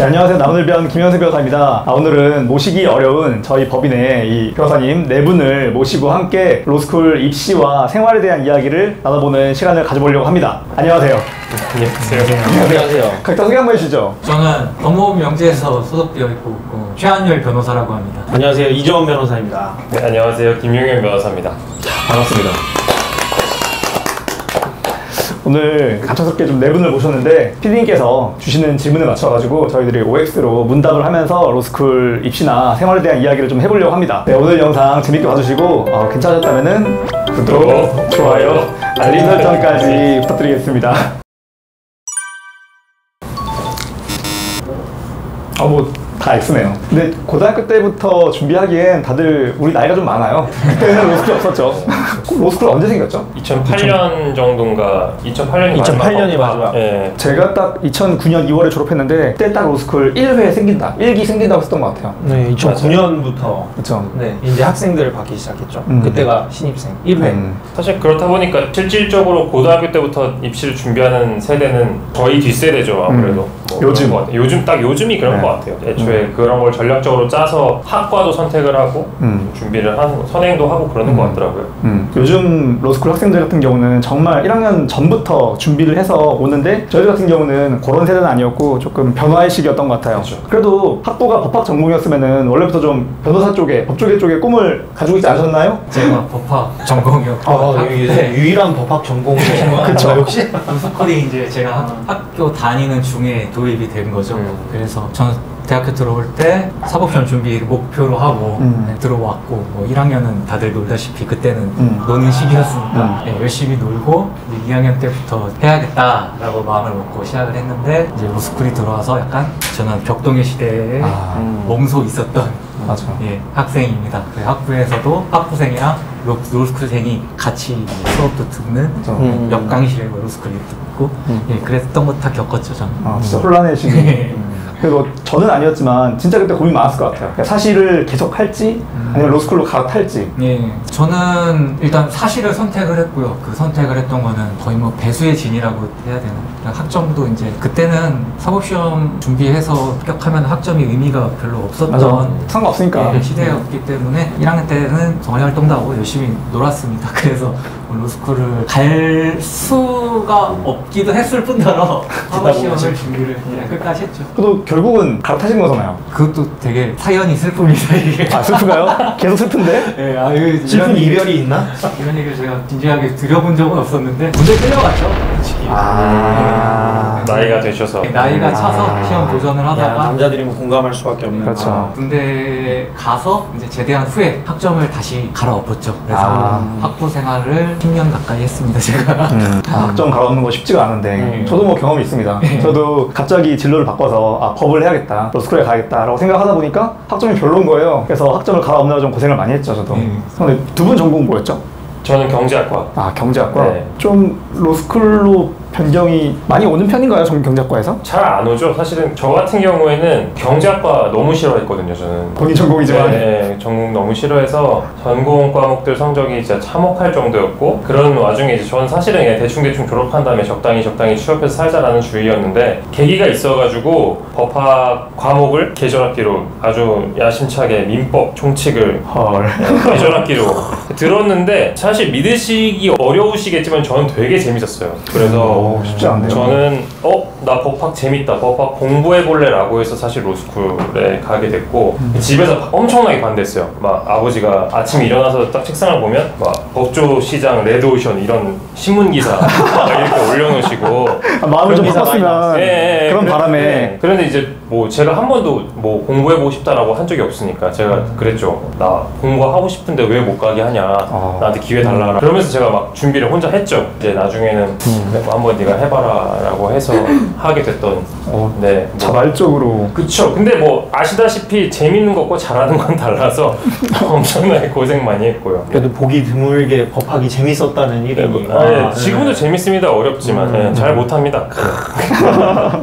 네, 안녕하세요. 남원을 배운 김현세 변호사입니다. 오늘은 모시기 어려운 저희 법인의 이 변호사님 네 분을 모시고 함께 로스쿨 입시와 생활에 대한 이야기를 나눠보는 시간을 가져보려고 합니다. 안녕하세요. 안녕하세요. 각자 소개 한번 해주시죠. 저는 법무명제에서 소속되어 있고 최한열 변호사라고 합니다. 안녕하세요. 이정원 변호사입니다. 네, 안녕하세요. 김용현 변호사입니다. 반갑습니다. 오늘 갑작스럽게 좀 네 분을 모셨는데 PD님께서 주시는 질문에 맞춰가지고 저희들이 OX로 문답을 하면서 로스쿨 입시나 생활에 대한 이야기를 좀 해보려고 합니다. 네, 오늘 영상 재밌게 봐주시고 괜찮으셨다면 구독, 좋아요, 알림 설정까지 부탁드리겠습니다. 다 X네요. 근데 고등학교 때부터 준비하기엔 다들 우리 나이가 좀 많아요. 그때는 로스쿨 없었죠. 로스쿨 언제 생겼죠? 2008년 정도인가? 2008년이 마지막. 네. 제가 딱 2009년 2월에 졸업했는데 그때 딱 로스쿨 1회 생긴다, 1기 생긴다고 했었던 것 같아요. 네, 2009년부터 그렇죠. 네, 이제 학생들 받기 시작했죠. 그때가 신입생 1회. 사실 그렇다 보니까 실질적으로 고등학교 때부터 입시를 준비하는 세대는 저희 뒷세대죠. 아무래도 요즘. 그런 것 같아요. 요즘 딱 요즘이 그런 것 같아요. 애초에 그런 걸 전략적으로 짜서 학과도 선택을 하고 준비를 하는 거, 선행도 하고 그러는 것 같더라고요. 요즘 로스쿨 학생들 같은 경우는 정말 1학년 전부터 준비를 해서 오는데 저희들 같은 경우는 그런 세대는 아니었고 조금 변화의식이었던 것 같아요. 그렇죠. 그래도 학부가 법학 전공이었으면 원래부터 좀 변호사 쪽에, 법조계 쪽에 꿈을 가지고 있지 않으셨나요? 제가 법학 전공이었고 유일한 법학 전공이신 것 그쵸. 같아요. 역시. 로스쿨이 이제 제가 학교 다니는 중에 도입이 된 거죠. 그래서 저는 대학교 들어올 때 사법시험 준비를 목표로 하고 들어왔고 1학년은 다들 놀다시피 그때는 노는 시기였으니까 열심히 놀고 2학년 때부터 해야겠다라고 마음을 먹고 시작을 했는데 이제 로스쿨이 들어와서 약간 저는 벽동의 시대에 몸소 있었던 맞아. 학생입니다. 학부에서도 학부생이랑 로스쿨생이 같이 수업도 듣는 역강실에 로스쿨이 듣고 그랬던 거 다 겪었죠 저는. 진짜 혼란의 시기. 그리고 저는 아니었지만 진짜 그때 고민 많았을 것 같아요. 사실을 계속 할지 아니면 로스쿨로 갈아탈지. 저는 일단 사실을 선택을 했고요. 그 선택을 했던 거는 거의 뭐 배수의 진이라고 해야 되나. 학점도 이제 그때는 사법시험 준비해서 합격하면 학점이 의미가 별로 없었던 상관없으니까. 시대였기 때문에 1학년 때는 동아리활동도 하고 열심히 놀았습니다. 그래서 로스쿨을 갈 수가 없기도 했을 뿐더러 사법시험을 준비를 끝까지 했죠. 그래도 결국은 갈아타신 거잖아요. 그것도 되게 사연이 슬픕니다. 이게. 슬픈가요? 계속 슬픈데? 네, 슬픈 이별이 있나? 이런 얘기를 제가 진지하게 들여본 적은 없었는데 군대 끌려갔죠. 솔직히. 나이가 되셔서. 나이가 차서 시험 도전을 하다가 남자들이면 공감할 수밖에 없는. 그렇죠. 군대 가서 이제 제대한 후에 학점을 다시 갈아엎었죠. 그래서 학부 생활을 10년 가까이 했습니다. 제가. 학점 갈아엎는 거 쉽지가 않은데 저도 뭐 경험이 있습니다. 저도 갑자기 진로를 바꿔서 법을 해야겠다, 로스쿨에 가야겠다라고 생각하다 보니까 학점이 별로인 거예요. 그래서 학점을 갈아엎느라 좀 고생을 많이 했죠, 저도. 근데 두 분 전공 뭐였죠? 저는 경제학과. 경제학과? 네. 좀 로스쿨로 변경이 많이 오는 편인가요? 경제학과에서? 잘 안 오죠. 사실은 저 같은 경우에는 경제학과 너무 싫어했거든요. 저는 본인 전공이지만. 네, 전공 너무 싫어해서 전공 과목들 성적이 진짜 참혹할 정도였고 그런 와중에 이제 저는 사실은 그냥 대충 졸업한 다음에 적당히 취업해서 살자라는 주의였는데 계기가 있어가지고 법학 과목을 계절학기로 아주 야심차게 민법 총칙을 계절학기로 들었는데 사실 믿으시기 어려우시겠지만 저는 되게 재밌었어요. 그래서 쉽지 않네요. 저는 나 법학 재밌다, 법학 공부해볼래 라고 해서 사실 로스쿨에 가게 됐고 집에서 엄청나게 반대했어요. 막 아버지가 아침에 일어나서 딱 책상을 보면 막 법조 시장 레드오션 이런 신문기사 이렇게 올려놓으시고 마음을 좀 바꿨으면 그런 바람에. 그런데 이제 뭐 제가 한 번도 뭐 공부해보고 싶다라고 한 적이 없으니까 제가 그랬죠. 나 공부하고 싶은데 왜 못 가게 하냐, 나한테 기회 달라. 그러면서 제가 막 준비를 혼자 했죠. 이제 나중에는 한번 네가 해봐라 라고 해서 하게 됐던. 네, 뭐. 자발적으로. 그쵸. 근데 뭐 아시다시피 재밌는 것과 잘하는 건 달라서 엄청나게 고생 많이 했고요. 그래도 보기 드물게 법학이 재밌었다는 이름이. 지금도 재밌습니다. 어렵지만 잘 못합니다.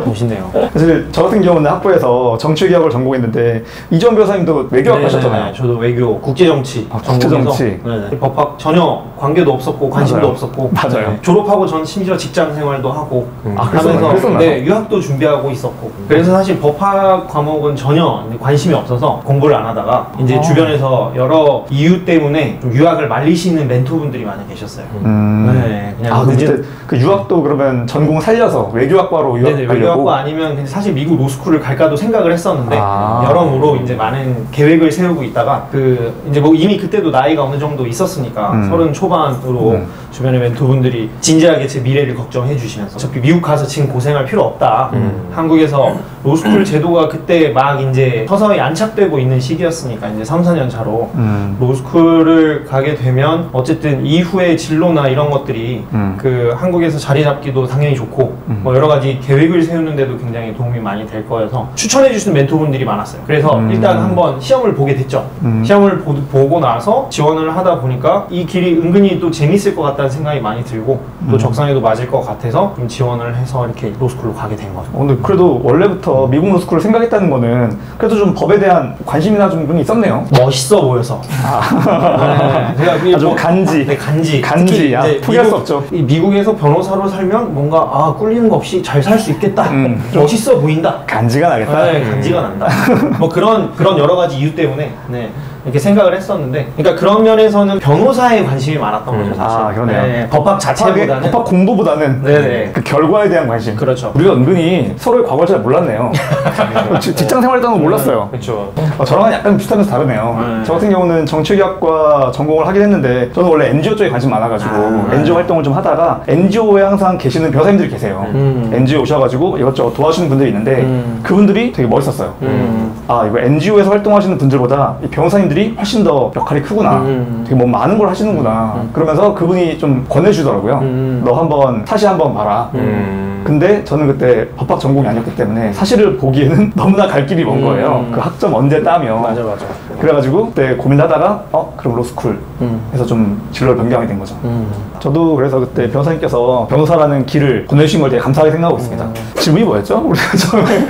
멋있네요. 사실 저 같은 경우는 학부에서 정치외교학을 전공했는데 이정원 변호사님도 외교학 하셨잖아요. 저도 외교, 국제정치. 국제정치. 법학 전혀 관계도 없었고 관심도 없었고. 맞아요. 졸업하고 전 심지어 직장 생활도 하고 그래서 그랬었나요? 네, 유학도 준비하고 있었고 그래서 사실 법학 과목은 전혀 관심이 없어서 공부를 안 하다가 이제 주변에서 여러 이유 때문에 좀 유학을 말리시는 멘토분들이 많이 계셨어요. 네, 그냥 그럼 그때 그 유학도 그러면 전공 살려서 외교학과로 유학 네네, 가려고? 외교학과 아니면 그냥 사실 미국 로스쿨을 갈까도 생각을 했었는데 여러모로 이제 많은 계획을 세우고 있다가 그 이제 뭐 이미 그때도 나이가 어느 정도 있었으니까 30 초반으로 주변의 멘토분들이 진지하게 제 미래를 걱정해 주시면서 어차피 미국 가서 지금 고생할 필요 없다. 한국에서 로스쿨 제도가 그때 막 이제 서서히 안착되고 있는 시기였으니까 이제 3, 4년 차로 로스쿨을 가게 되면 어쨌든 이후의 진로나 이런 것들이 그 한국에서 자리 잡기도 당연히 좋고 뭐 여러 가지 계획을 세우는데도 굉장히 도움이 많이 될 거여서 추천해 주시는 멘토분들이 많았어요. 그래서 일단 한번 시험을 보게 됐죠. 시험을 보고 나서 지원을 하다 보니까 이 길이 은근히 또 재밌을 것 같다는 생각이 많이 들고 또 적성에도 맞을 것 같아서 좀 지원을 해서 이렇게 로스쿨로 가게 된 거죠. 근데 그래도 원래부터 미국 로스쿨을 생각했다는 거는 그래도 좀 법에 대한 관심이나 좀 있었네요. 멋있어 보여서. 네, 제가 아주 간지. 네, 간지. 간지. 야, 이제 포기할 수 없죠. 이 미국에서 변호사로 살면 뭔가 꿀리는 거 없이 잘 살 수 있겠다. 멋있어 보인다. 간지가 나겠다. 네, 간지가 난다. 뭐 그런 여러 가지 이유 때문에 네, 이렇게 생각을 했었는데, 그러니까 그런 면에서는 변호사에 관심이 많았던 거죠, 사실. 아, 그러네요. 네, 법학 자체보다는. 법학 공부보다는 네네. 그 결과에 대한 관심. 그렇죠. 우리가 은근히 서로의 과거를 잘 몰랐네요. 직장 생활했다는 건 몰랐어요. 그렇죠. 저랑은 약간 비슷하면서 다르네요. 저 같은 경우는 정치외교학과 전공을 하긴 했는데 저는 원래 NGO 쪽에 관심 많아가지고 NGO 활동을 좀 하다가 NGO에 항상 계시는 변호사님들이 계세요. NGO 오셔가지고 이것저것 도와주시는 분들이 있는데 그분들이 되게 멋있었어요. 아, 이거 NGO에서 활동하시는 분들보다 이 변호사님들이 훨씬 더 역할이 크구나. 되게 뭐 많은 걸 하시는구나. 그러면서 그분이 좀 권해주더라고요. 너 한번 사실 한번 봐라. 근데 저는 그때 법학 전공이 아니었기 때문에 사실을 보기에는 너무나 갈 길이 먼 거예요. 그 학점 언제 따며. 맞아. 그래가지고 그때 고민하다가 그럼 로스쿨 해서 좀 진로를 변경하게 된 거죠. 저도 그래서 그때 변호사님께서 변호사라는 길을 보내주신 걸 되게 감사하게 생각하고 있습니다. 질문이 뭐였죠? 우리가 처음에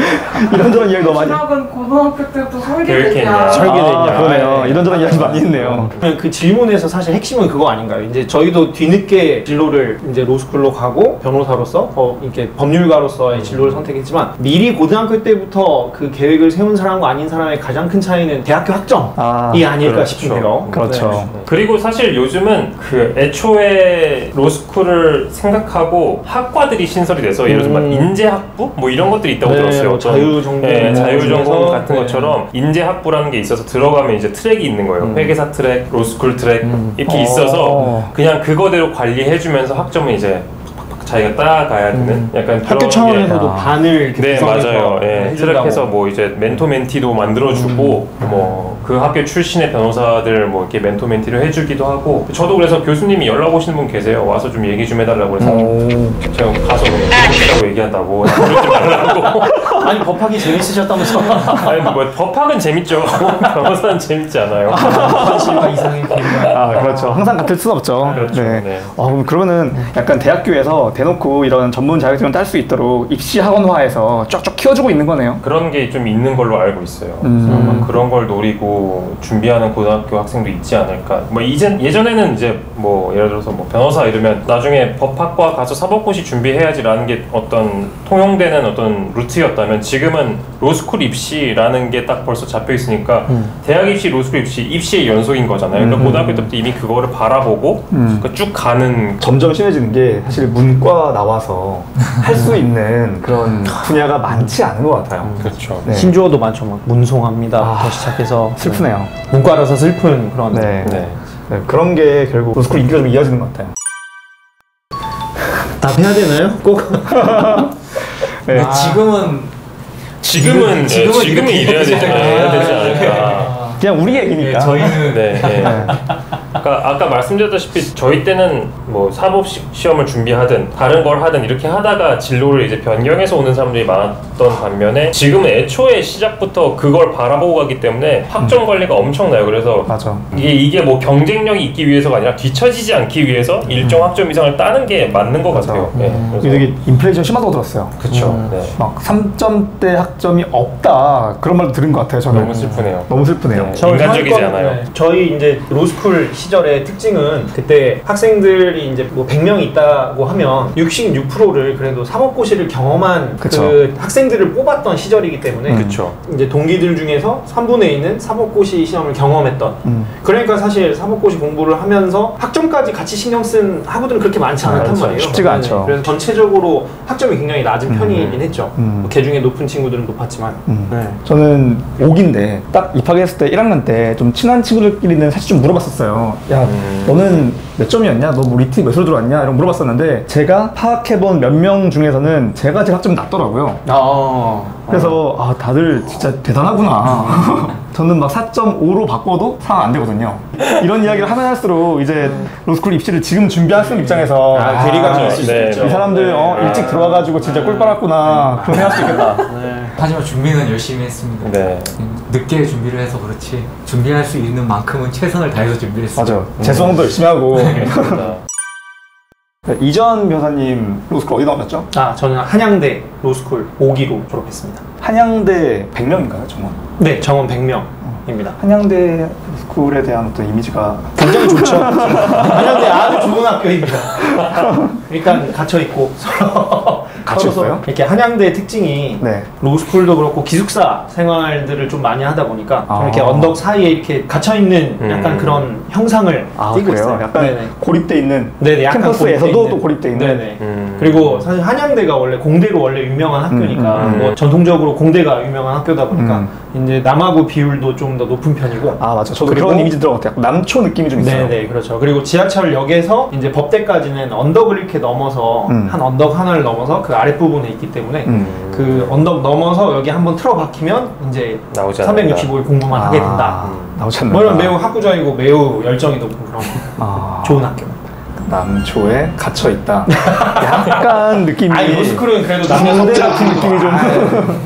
이런저런 이야기 너무 많이. 유학은 고등학교 때부터 계획했냐. 설계됐냐. 설계됐냐. 그러네요. 이런저런 이야기 많이 했네요. 그 질문에서 사실 핵심은 그거 아닌가요? 이제 저희도 뒤늦게 진로를 이제 로스쿨로 가고 변호사로서 이렇게 법률가로서의 진로를 선택했지만 미리 고등학교 때부터 그 계획을 세운 사람과 아닌 사람의 가장 큰 차이는 대학교 학점이 아닐까 그렇죠. 싶은데요. 그렇죠. 네. 그리고 사실 요즘은 그 애초에 로스쿨을 생각하고 학과들이 신설이 돼서 예를 들어서 막 인재학부? 뭐 이런 것들이 있다고 네, 들었어요. 뭐 자유전공 네, 자유전공 중에서, 같은 네. 것처럼 인재학부라는 게 있어서 들어가면 이제 트랙이 있는 거예요. 회계사 트랙, 로스쿨 트랙 이렇게 있어서 그냥 그거대로 관리해주면서 학점은 이제 자기가 따라가야 되는 약간 학교 그런 차원에서도 게 반을 이렇게 네 구성해서 맞아요. 예, 해준다고. 트랙해서 뭐 이제 멘토 멘티도 만들어주고 뭐 그 학교 출신의 변호사들 뭐 이렇게 멘토 멘티를 해주기도 하고 저도 그래서 교수님이 연락 오시는 분 계세요. 와서 좀 얘기 좀 해달라고 그래서 제가 가서 그냥 얘기한다고 그러지 말라고. 아니 법학이 재밌으셨다면서. 아니 뭐 법학은 재밌죠. 변호사는 재밌지 않아요. 관심과 이상의 계획. 그렇죠. 항상 같을 순 없죠. 그렇죠. 네. 그러면은 약간 대학교에서 대놓고 이런 전문 자격증을 딸 수 있도록 입시 학원화해서 쫙쫙 키워주고 있는 거네요. 그런 게 좀 있는 걸로 알고 있어요. 아마 그런 걸 노리고 준비하는 고등학교 학생도 있지 않을까. 뭐 예전에는 이제 뭐 예를 들어서 뭐 변호사 이러면 나중에 법학과 가서 사법고시 준비해야지라는 게 어떤 통용되는 어떤 루트였다면 지금은 로스쿨 입시라는 게 딱 벌써 잡혀 있으니까 대학 입시, 로스쿨 입시, 입시의 연속인 거잖아요. 그러니까 고등학교 때부터 이미 그거를 바라보고 그러니까 쭉 가는. 점점 심해지는 게 사실 문과 나와서 할 수 있는 그런 분야가 많지 않은 것 같아요. 그렇죠. 네. 신조어도 많죠. 막 문송합니다부터 시작해서 슬프네요. 문과라서 슬픈 그런. 네. 네. 네, 그런 게 결국 로스쿨 인기가 좀 이어지는 것 같아요. 답해야 되나요? 꼭. 네. 지금은 이래야 되지 않을까. 그냥 우리 얘기니까. 저희는 네. 그러니까 아까 말씀드렸다시피 저희 때는 뭐 사법 시험을 준비하든 다른 걸 하든 이렇게 하다가 진로를 이제 변경해서 오는 사람들이 많았던 반면에 지금은 애초에 시작부터 그걸 바라보고 가기 때문에 학점 관리가 엄청나요. 그래서 맞아. 이게 뭐 경쟁력이 있기 위해서가 아니라 뒤처지지 않기 위해서 일정 학점 이상을 따는 게 맞는 것 같아요. 네, 이게 되게 인플레이션 심하다고 들었어요. 그렇죠. 네. 막 3점대 학점이 없다 그런 말도 들은 것 같아요. 저는 너무 슬프네요. 너무 슬프네요. 인간적이지 않아요. 네. 저희 이제 로스쿨 시절의 특징은 그때 학생들이 이제 뭐 100명이 있다고 하면 66%를 그래도 사법고시를 경험한 그쵸. 그 학생들을 뽑았던 시절이기 때문에 그렇죠. 이제 동기들 중에서 3분의 2는 사법고시 시험을 경험했던 그러니까 사실 사법고시 공부를 하면서 학점까지 같이 신경 쓴 학우들은 그렇게 많지 않았단 그렇죠. 말이에요. 쉽지가 않죠. 그래서 전체적으로 학점이 굉장히 낮은 편이긴 했죠. 그 중에 높은 친구들은 높았지만 네. 저는 5기인데 딱 입학했을 때 1학년 때 좀 친한 친구들끼리는 사실 좀 물어봤었어요. 야, 너는 몇 점이었냐? 너 뭐 리트 몇으로 들어왔냐? 이런 거 물어봤었는데 제가 파악해본 몇 명 중에서는 제가 제일 학점이 낮더라고요. 그래서 다들 진짜 대단하구나. 저는 막 4.5로 바꿔도 상황 안 되거든요. 이런 이야기를 하면 할수록 이제 로스쿨 입시를 지금 준비한 학생 입장에서 괴리가 좀 있을 수 있죠. 이 사람들 일찍 들어와가지고 진짜 꿀 빨았구나 그런 생각 수 있겠다. 하지만 준비는 열심히 했습니다. 네. 늦게 준비를 해서 그렇지 준비할 수 있는 만큼은 최선을 다해서 준비를 했습니다. 맞아요. 재수강도 열심히 하고. 이전 변호사님 로스쿨 어디 나오셨죠? 저는 한양대 로스쿨 5기로 졸업했습니다. 한양대 100명인가요, 정말? 네, 정원 100명입니다. 한양대 스쿨에 대한 어떤 이미지가 굉장히 좋죠. 한양대 아주 좋은 학교입니다. 일단 갇혀있고 갇혀있어요? 이렇게 한양대의 특징이 네. 로스쿨도 그렇고 기숙사 생활들을 좀 많이 하다 보니까 좀 이렇게 언덕 사이에 이렇게 갇혀있는 약간 그런 형상을 띄고 그래요? 있어요. 약간 네네. 고립돼 있는 네네, 약간 캠퍼스에서도 고립돼 또 고립돼 있는 네네. 그리고 사실 한양대가 원래 공대로 원래 유명한 학교니까 뭐 전통적으로 공대가 유명한 학교다 보니까 이제 남하고 비율도 좀 더 높은 편이고 맞아. 저도 그리고 그런 이미지 들어갔어요. 남초 느낌이 좀 있어요. 네네, 그렇죠. 그리고 지하철역에서 이제 법대까지는 언덕을 이렇게 넘어서 한 언덕 하나를 넘어서 그 아랫부분에 있기 때문에 그 언덕 넘어서 여기 한번 틀어박히면 이제 나오지 365일 공부만 하게 된다. 나오지 않는다. 물론 매우 학구적이고 매우 열정이 높은 그런 좋은 학교. 남초에 갇혀있다. 약간 느낌이. 로스쿨은 그래도 남녀 군대 섭작 같은 느낌이 좀.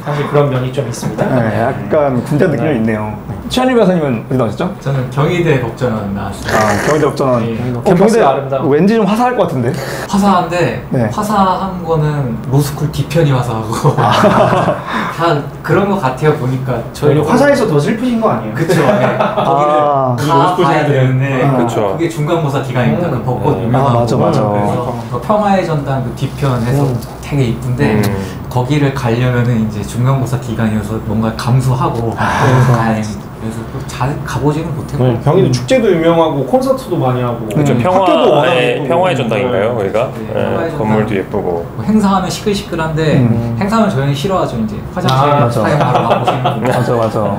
사실 그런 면이 좀 있습니다. 네, 약간 군대 느낌이 있네요. 최현일 변호사님은 어디 나오셨죠? 저는 경희대 법전원 나왔습니다. 경희대 법전원. 캠퍼스가 아름다워. 왠지 좀 화사할 것 같은데. 화사한데 네. 화사한 거는 로스쿨 뒤편이 화사하고 다 그런 것 같아요. 보니까 저희 화사해서 더 슬프신 거 아니에요? 그쵸. 네. 거기를 다 로스쿨 봐야 생활들은. 되는데 그쵸. 그게 중간고사 기간입니다. 그 벚꽃 유명하고 맞아. 그래서 그 평화의 전당 그 뒤편에서 되게 이쁜데 거기를 가려면은 이제 중간고사 기간이어서 뭔가 감수하고 가야지. 그래서 또 잘 가보지는 못했고 경희도 축제도 유명하고 콘서트도 많이 하고 그렇죠. 학교도 워낙 평화의 예쁘고. 평화의 전당인가요, 거기가? 평화의 전당. 건물도 예쁘고. 뭐 행사하면 시끌시끌한데 행사하면 저희는 싫어하죠. 이제 화장실 맞아. 사용하러 가고 싶은 거. 맞아.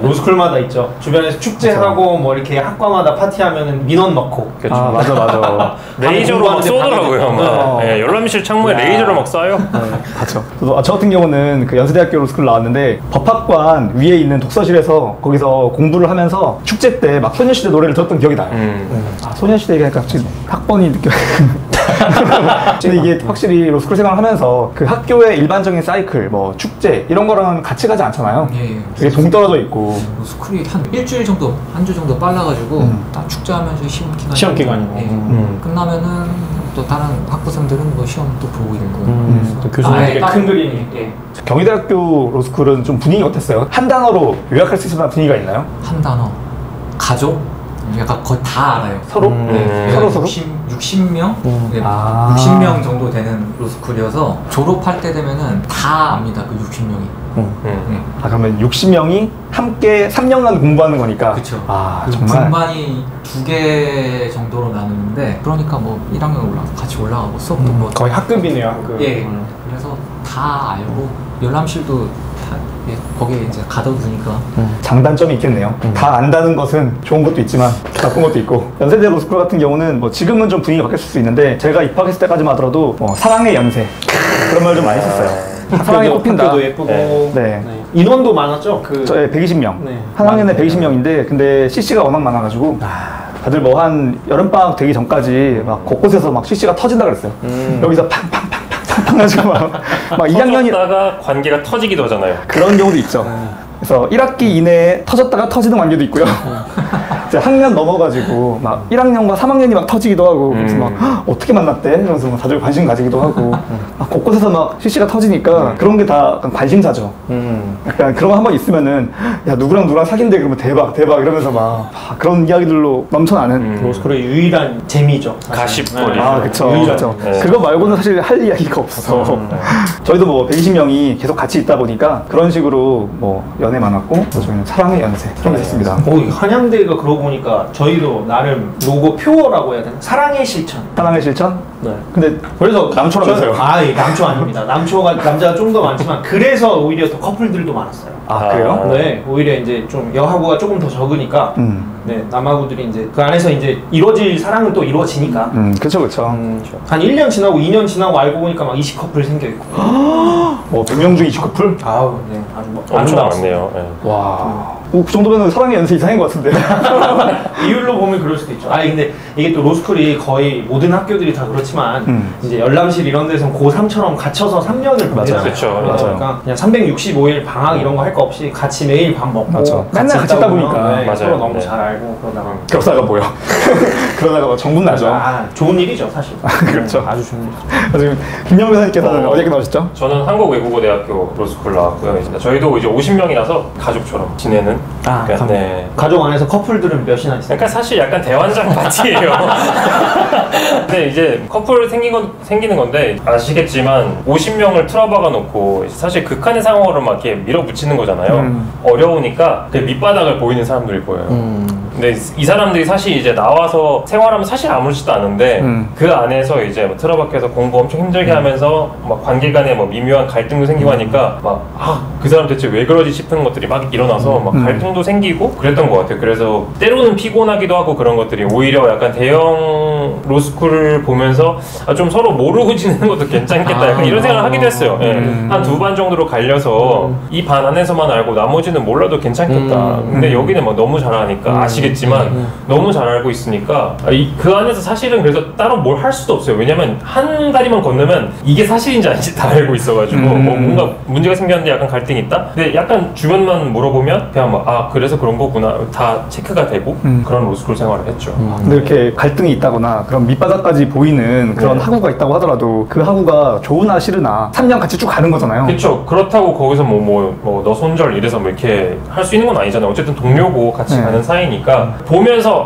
로스쿨마다 있죠. 주변에서 축제하고 뭐 이렇게 학과마다 파티하면은 민원 넣고. 그렇죠. 맞아. 레이저로 막 쏘더라고요. 막. 네. 열람실 창문에 레이저로 막 쏴요. 맞죠. 저 같은 경우는 그 연세대학교 로스쿨 나왔는데 법학관 위에 있는 독서실에서 거기서 공부를 하면서 축제 때 막 소녀시대 노래를 들었던 기억이 나요. 소녀시대 얘기하니까 갑자기 학번이 느껴요. 근데 이게 확실히 로스쿨 생활을 하면서 그 학교의 일반적인 사이클, 뭐 축제 이런 거랑은 같이 가지 않잖아요. 예. 되게 동떨어져 있고. 스쿨이 한 일주일 정도, 한 주 정도 빨라가지고 딱 축제하면서 시험 기간이고 끝나면은 또 다른 학부생들은 뭐 시험 또 보고 있고 또 교수님들의 큰 그림이. 경희대학교 로스쿨은 좀 분위기가 어땠어요? 한 단어로 요약할 수 있을 만한 분위기가 있나요? 한 단어 가족? 약간 거의 다 알아요. 서로? 서로? 60명? 네, 아. 60명 정도 되는 로스쿨이어서 졸업할 때 되면은 다 압니다. 그 60명이. 네. 그러면 60명이 함께 3년간 공부하는 거니까. 그쵸. 정말. 분반이 2개 정도로 나누는데 그러니까 뭐 1학년 같이 올라가고 수업도 뭐 거의 학급이네요, 학급. 예. 그래서 다 알고 열람실도 다 거기에 이제 가둬두니까 장단점이 있겠네요. 다 안다는 것은 좋은 것도 있지만 나쁜 것도 있고. 연세대 로스쿨 같은 경우는 뭐 지금은 좀 분위기가 바뀌었을 수 있는데 제가 입학했을 때까지만 하더라도 사랑의 연세 그런 말 좀 많이 썼어요. 사랑이 꼽힌다. 학교도 예쁘고. 네. 인원도 많았죠? 저희 120명. 네. 한 학년에 120명인데 근데 CC가 워낙 많아가지고 다들 뭐 한 여름방학 되기 전까지 막 곳곳에서 막 CC가 터진다 그랬어요. 여기서 팡팡 가지고 막 2학년이 터졌다가 관계가 터지기도 하잖아요. 그런 경우도 있죠. 그래서 1학기 이내에 터졌다가 터지는 관계도 있고요. 이제 학년 넘어가지고 막 1학년과 3학년이 막 터지기도 하고 그래서 막 "헉, 어떻게 만났대? 이러면서 막 다들 관심 가지기도 하고 막 곳곳에서 막 CC가 터지니까 그런 게 다 약간 관심사죠. 약간 그런 거 한 번 있으면은 야 누구랑 사귄대 그러면 대박 이러면서 막 그런 이야기들로 넘쳐나는 로스쿨의 유일한 재미죠. 사실. 가십거리. 아 그쵸. 유일하죠. 그쵸. 그거 말고는 사실 할 이야기가 없어. 저희도 뭐 120명이 계속 같이 있다 보니까 그런 식으로 뭐 연애 많았고 또 저희는 사랑의 연세 그런 게 있습니다. 한양대가 그러고 보니까 저희도 나름 로고 표어라고 해야 되나? 사랑의 실천. 사랑의 실천? 네. 근데 그래서 남초라면서요? 남초 아닙니다. 남자가 좀 더 많지만 그래서 오히려 더 커플들도 많았어요. 아 그래요? 네, 오히려 이제 좀 여하구가 조금 더 적으니까 네, 남하구들이 이제 그 안에서 이제 이루어질 사랑은 또 이루어지니까. 그쵸. 한 1년 지나고 2년 지나고 알고 보니까 막 20커플 생겨 있고. 100명 중 20커플? 아우, 네, 엄청 아름다웠어요. 많네요. 네. 와. 그 정도면 사랑의 연세 이상인 것 같은데. 이율로 보면 그럴 수도 있죠. 근데 이게 또 로스쿨이 거의 모든 학교들이 다 그렇지만 이제 열람실 이런 데서 고3처럼 갇혀서 3년을 보내잖아요. 그쵸, 그러니까 그냥 365일 방학 이런 거 할 거 없이 같이 매일 밥 먹고 맞아. 맨날 같이 있다 보니까. 네, 맞아요. 서로 너무 네. 잘 알고 그러다가 격사가 뭐야? 그러다가 막 정분 나죠. 좋은 일이죠 사실. 그렇죠. 네, 아주 좋은 일. 지금 김영 변호사님께서는 어디에 나오셨죠? 저는 한국외국어대학교 로스쿨 나왔고요. 저희도 이제 50명이라서 가족처럼 지내는. 그러니까, 네. 가족 안에서 커플들은 몇이나 있어요? 그러니까 사실 약간 대환장 파티예요. 근데 이제 커플 생기는 건데 아시겠지만 50명을 틀어박아 놓고 사실 극한의 상황으로 막 이렇게 밀어붙이는 거잖아요. 어려우니까 그 밑바닥을 보이는 사람들이 보여요. 근데 이 사람들이 사실 이제 나와서 생활하면 사실 아무렇지도 않은데 그 안에서 이제 뭐 틀어박혀서 공부 엄청 힘들게 하면서 막 관계 간에 뭐 미묘한 갈등도 생기고 하니까 막 그 사람 대체 왜 그러지 싶은 것들이 막 일어나서 막 갈등도 생기고 그랬던 것 같아요. 그래서 때로는 피곤하기도 하고 그런 것들이 오히려 약간 대형 로스쿨을 보면서 좀 서로 모르고 지내는 것도 괜찮겠다 약간 이런 생각을 하기도 했어요. 한 2반 정도로 갈려서 이 반 안에서만 알고 나머지는 몰라도 괜찮겠다. 근데 여기는 막 너무 잘하니까 아시겠지만 너무 잘 알고 있으니까 그 안에서 사실은 그래서 따로 뭘 할 수도 없어요. 왜냐면 한 다리만 건너면 이게 사실인지 아닌지 다 알고 있어가지고 뭐 뭔가 문제가 생겼는데 약간 갈등이 있다? 근데 약간 주변만 물어보면 그냥 막 그래서 그런 거구나 다 체크가 되고 그런 로스쿨 생활을 했죠. 근데 이렇게 갈등이 있다거나 그런 밑바닥까지 보이는 그런 학우가 있다고 하더라도 그 학우가 좋으나 싫으나 3년 같이 쭉 가는 거잖아요. 그렇죠. 그렇다고 거기서 너 손절 이래서 뭐 이렇게 할 수 있는 건 아니잖아요. 어쨌든 동료고 같이 가는 사이니까 보면서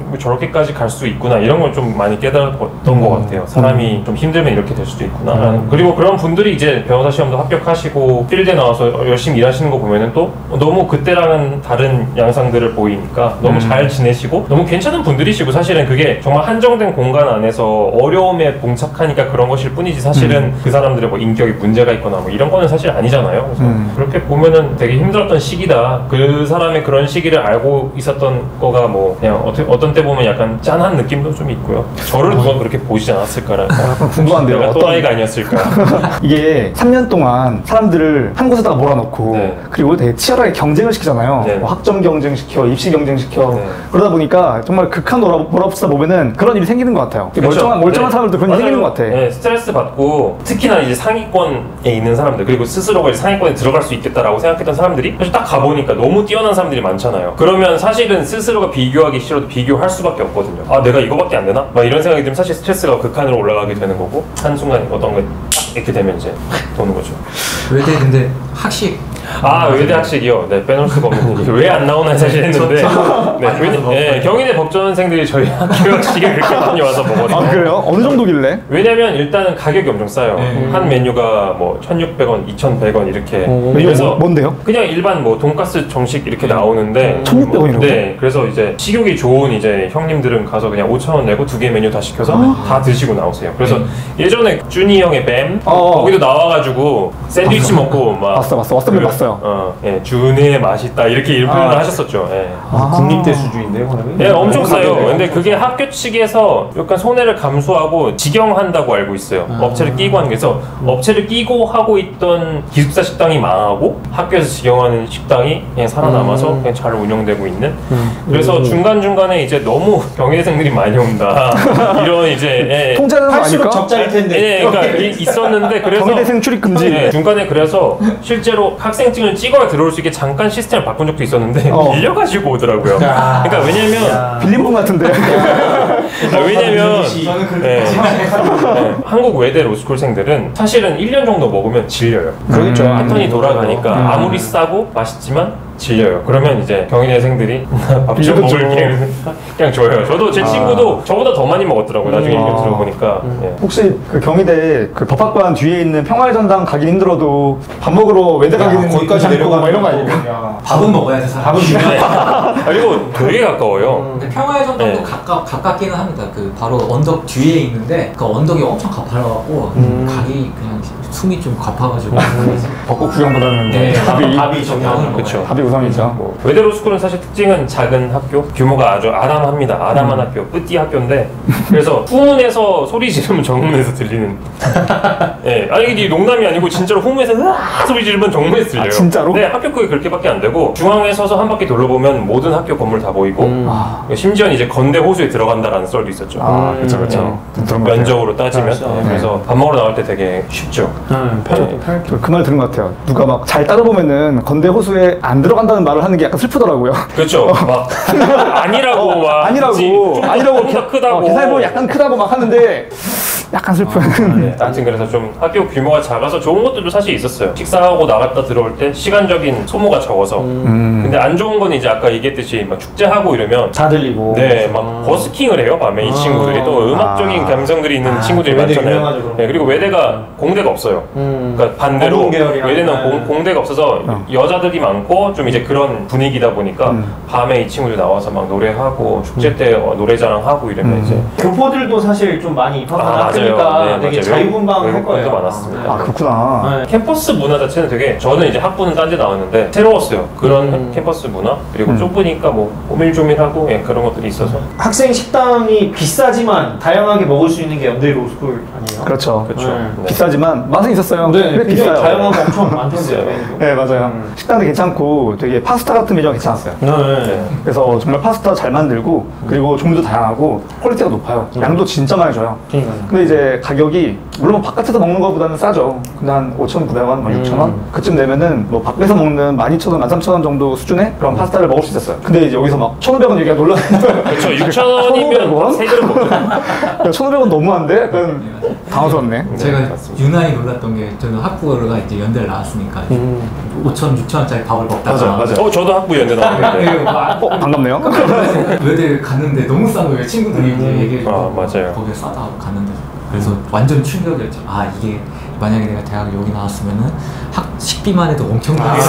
뭐 저렇게까지 갈 수 있구나 이런 걸 좀 많이 깨달았던 것 같아요. 사람이 좀 힘들면 이렇게 될 수도 있구나. 그리고 그런 분들이 이제 변호사 시험도 합격하시고 필드에 나와서 열심히 일하시는 거 보면은 또 너무 그때랑은 다른 양상들을 보이니까 너무 잘 지내시고 너무 괜찮은 분들이시고 사실은 그게 정말 한정된 공간 안에서 어려움에 봉착하니까 그런 것일 뿐이지 사실은 그 사람들의 뭐 인격이 문제가 있거나 뭐 이런 거는 사실 아니잖아요. 그래서 그렇게 보면은 되게 힘들었던 시기다. 그 사람의 그런 시기를 알고 있었던 거가 뭐 그냥 어떤 때 보면 약간 짠한 느낌도 좀 있고요. 저를 누가 그렇게 보시지 않았을까라는 궁금한데요. 내가 또라이가 아니었을까. 이게 3년 동안 사람들을 한 곳에다가 몰아넣고 그리고 되게 치열하게 경쟁을 시키잖아요. 뭐 학점 경쟁시켜, 입시 경쟁시켜 그러다 보니까 정말 극한 몰아붙이다 보면은 그런 일이 생기는 것 같아요. 그렇죠. 멀쩡한 사람들도 그런 일이 생기는 것 같아. 네, 스트레스 받고 특히나 이제 상위권에 있는 사람들 그리고 스스로가 이제 상위권에 들어갈 수 있겠다라고 생각했던 사람들이 사실 딱 가보니까 너무 뛰어난 사람들이 많잖아요. 그러면 사실은 스스로가 비교하기 싫어도 비교할 수밖에 없거든요. 내가 이거밖에 안 되나? 막 이런 생각이 들면 사실 스트레스가 극한으로 올라가게 되는 거고 한순간 어떤 게 딱 이렇게 되면 이제 도는 거죠. 외대 근데 학식 외대 학식이요. 네, 빼놓을 수가 없는 얘기. 왜 안 나오나 사실 했는데 경희대 법전생들이 저희 학교 학식에 그렇게 많이 와서 먹었어요. 그래요? 어느 정도길래? 왜냐면 일단은 가격이 엄청 싸요. 한 메뉴가 뭐 1,600원, 2,100원 이렇게. 그래서 뭔데요? 그냥 일반 뭐 돈가스 정식 이렇게 나오는데 1,600원이라고? 네, 그래서 이제 식욕이 좋은 이제 형님들은 가서 그냥 5,000원 내고 2개 메뉴 다 시켜서 다 드시고 나오세요. 그래서 예전에 준이 형의 뱀 거기도 나와가지고 샌드위치 먹고 막 봤어. 왔으면 봤어요. 준이의 맛있다 이렇게 표현을 하셨었죠. 국립대 수준인데요, 그러면? 네, 엄청 싸요. 근데 그게 학교 측에서 약간 손해를 감수하고 직영한다고 알고 있어요. 업체를 끼고 하는 게. 그래서 업체를 끼고 하고 있던 기숙사 식당이 망하고 학교에서 직영하는 식당이 그냥 살아남아서 그냥 잘 운영되고 있는. 그래서 중간중간에 이제 너무 경희대생들이 많이 온다. 이런 이제 통제하는 거 할수록 아닐까? 적자일 텐데. 그러니까 있었는데 그래서 경희대생 출입 금지. 중간에 그래서 실제로 학생 학생증을 찍어야 들어올 수 있게 잠깐 시스템을 바꾼 적도 있었는데 빌려가지고 오더라고요. 그러니까 왜냐면 빌린 분 같은데. 왜냐면 저는 그렇게 네, 한국 외대 로스쿨생들은 사실은 1년 정도 먹으면 질려요. 그러겠죠. 패턴이 돌아가니까 아무리 싸고 맛있지만 질려요. 그러면 이제 경희대생들이 밥 좀 먹을게 그냥 줘요. 저도 제 친구도 저보다 더 많이 먹었더라고요. 나중에 얘기 들어보니까. 예. 혹시 그 경희대 그 법학관 뒤에 있는 평화의 전당 가긴 힘들어도 밥 먹으러 외대 가기는 거기까지 내려가고 이런 거 아닙니까? 밥은 먹어야 돼 사람. 밥은 중요해. 그리고 되게 가까워요. 근데 평화의 전당도 네. 가깝기는 합니다. 그 바로 언덕 뒤에 있는데 그 언덕이 엄청 가파라갖고 가기 그냥 숨이 좀 가파가지고. 벚꽃 구경보다는 네. 밥이 정말 그쵸. 밥이 우선이죠. 뭐 외대 로스쿨은 사실 특징은 작은 학교, 규모가 아주 아담합니다. 아담한 학교, 뿌띠 학교인데 그래서 후문에서 소리 지르면 정문에서 들리는. 예, 아니 이게 농담이 아니고 진짜로 후문에서 으아 소리 지르면 정문에서 들려요. 아, 진짜로? 네, 학교 크기 그렇게밖에 안 되고 중앙에 서서 한 바퀴 돌려보면 모든 학교 건물 다 보이고 심지어 이제 건대 호수에 들어간다라는 썰도 있었죠. 그렇죠, 그렇죠. 면적으로 따지면 그렇죠. 그래서 밥 먹으러 나갈 때 되게 쉽죠. 그 말 들은 것 같아요. 누가 막 잘 따져보면은 건대 호수에 안 들어간다는 말을 하는 게 약간 슬프더라고요. 그렇죠. 막 아니라고 막 아니라고 좀 크다고 계산해 보면 약간 크다고 막 하는데 약간 슬픈. 네, 아무튼 그래서 좀 학교 규모가 작아서 좋은 것들도 사실 있었어요. 식사하고 나갔다 들어올 때 시간적인 소모가 적어서. 근데 안 좋은 건 이제 아까 얘기했듯이 막 축제하고 이러면 다 들리고. 네, 막 버스킹을 해요 밤에 이 친구들이 또 음악적인 감성들이 있는 친구들이 외대 많잖아요. 유명하죠, 네, 그리고 외대가 공대가 없어요. 그러니까 반대로 어두운 계열이랑. 외대는 공대가 없어서 여자들이 많고 좀 이제 그런 분위기다 보니까 밤에 이 친구들 나와서 막 노래하고 축제 때 노래자랑하고 이러면 이제 교포들도 사실 좀 많이 입학하는 맞아요. 학교니까 네, 되게 맞아요. 자유분방할 외국분도 거예요. 많았습니다. 아 그렇구나. 네. 캠퍼스 문화 자체는 되게 저는 이제 학부는 딴 데 나왔는데 새로웠어요. 그런 캠퍼스 문화 그리고 좁으니까 뭐 오밀조밀하고 예, 그런 것들이 있어서 학생 식당이 비싸지만 다양하게 먹을 수 있는 게 연대 로스쿨 아니에요? 그렇죠. 그렇죠. 네. 네. 비싸지만 맛은 있었어요. 네, 꽤 굉장히 비싸요. 다양한 거 엄청 많던데요. 메뉴도. 네 맞아요. 식당도 괜찮고 되게 파스타 같은 메뉴가 괜찮았어요. 네. 그래서 정말 파스타 잘 만들고 그리고 종류도 다양하고 퀄리티가 높아요. 양도 진짜 많이 줘요. 그러니까요. 근데 이제 가격이 물론 바깥에서 먹는 것보다는 싸죠. 근데 한 5,900원, 6,000원 그쯤 되면은 뭐 밖에서 먹는 12,000원, 13,000원 정도 수준의 그런 파스타를 먹을 수 있었어요. 근데 이제 여기서 막 1,500원 얘기가 놀라는 거예요. 그렇죠. 6,000원이면 세 그릇 먹죠. 1,500원 너무한데? 약간 당황스럽네. 제가 맞습니다. 유난히 놀랐던 게 저는 학부가 이제 연대를 나왔으니까 5천, 6천원짜리 밥을 먹다가 맞아요. 저도 학부 연대 나왔는데 반갑네요. 외대 갔는데 너무 싼 거예요. 친구들이 이제 얘기해 맞아요. 거기에 싸다 하고 갔는데 그래서 완전 충격이었죠. 아 이게 만약에 내가 대학을 여기 나왔으면은 식비만 해도 엄청나게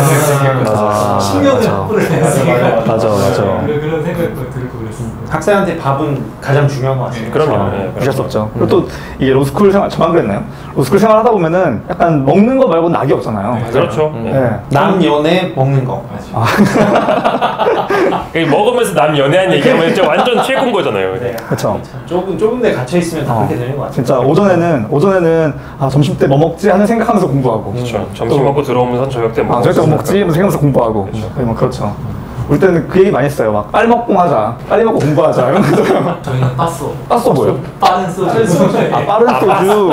맞아. 10년을 맞아. 학부를 했으니까 맞아. 그런 생각도 들고 그랬습니다. 학생한테 밥은 가장 중요한 것 같아요. 그럼요. 예, 무시할 수 없죠. 그리고 또 이게 로스쿨 생활, 저만 그랬나요? 로스쿨 생활 하다 보면은 약간 먹는 거 말고 낙이 없잖아요. 그렇죠. 예. 네. 남 연애 먹는 거. 먹으면서 남 연애한 얘기하면 진짜 완전 최고인 거잖아요. 네. 그렇죠. 좁은 데 갇혀 있으면 다 그렇게 되는 것 같아요. 진짜 오전에는 아, 점심 때 뭐 먹지 하는 생각하면서 공부하고. 그렇죠. 점심 먹고 들어오면서 저녁 때 아, 먹고 저녁 때뭐 먹지? 하면서 생각하면서 공부하고. 거의 뭐 그렇죠. 우리 때는 그 얘기 많이 했어요. 막 빨리 먹고 하자. 빨리 먹고 공부하자. 이러면서. 저희는 빠쏘 빠쏘 뭐요? 빠른 소주 아, 빠른 소주.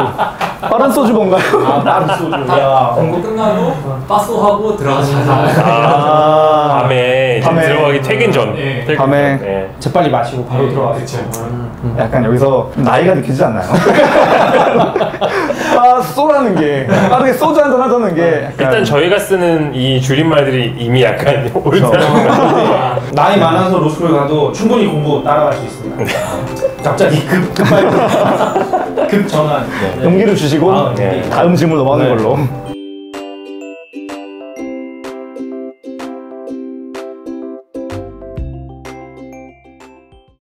빠른 소주 뭔가요? 빠른 소주. 야. 공부 끝나고 빠쏘 하고 들어가서 자자. 아, 밤에 이제 밤에. 들어가기 퇴근 전. 네. 퇴근 밤에. 전. 예. 재빨리 마시고 바로 들어가서. 약간 여기서 나이가 느껴지지 않나요? 쏘라는 게, 빠르게 소주 한잔 하자는 게 약간. 일단 저희가 쓰는 이 줄임말들이 이미 약간 올드한 나이 많아서 로스쿨 가도 충분히 공부 따라갈 수 있습니다. 갑자기 급 전환. 용기를 주시고 아, 네. 다음 질문 넘어가는 네. 걸로.